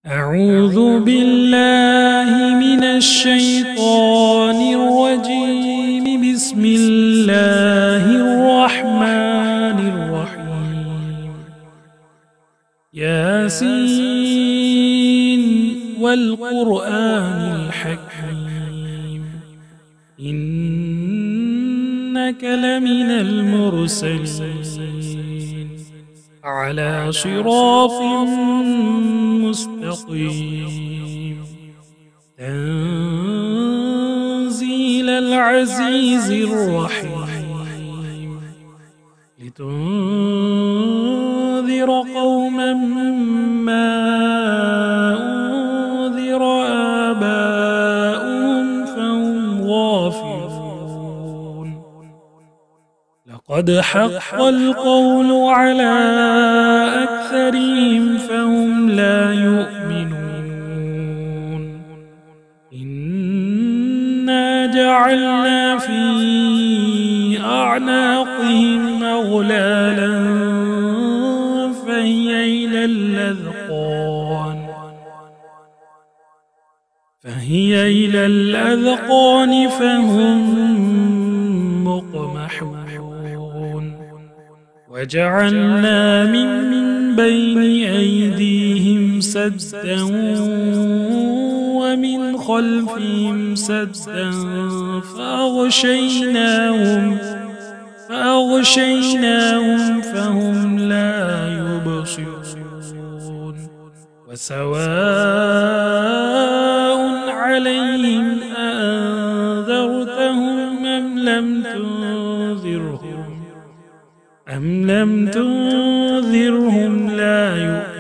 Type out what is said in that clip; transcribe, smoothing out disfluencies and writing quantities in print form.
أعوذ بالله من الشيطان الرجيم. بسم الله الرحمن الرحيم. ياسين والقرآن الحكيم إنك لمن المرسلين على صراط مستقيم تنزيل العزيز الرحيم لتنذر قوما ما أنذر آباؤهم فهم غافلون. لقد حق القول على أكثرهم فهم لا يؤمنون. إنا جعلنا في أعناقهم أغلالا فهي إلى الأذقان فهم مقمحون. وجعلنا من بين أيديهم سدا ومن خلفهم سدا فأغشيناهم فهم لا يبصرون. وسواء عليهم أأنذرتهم أم لم تنذرهم لا يؤمنون.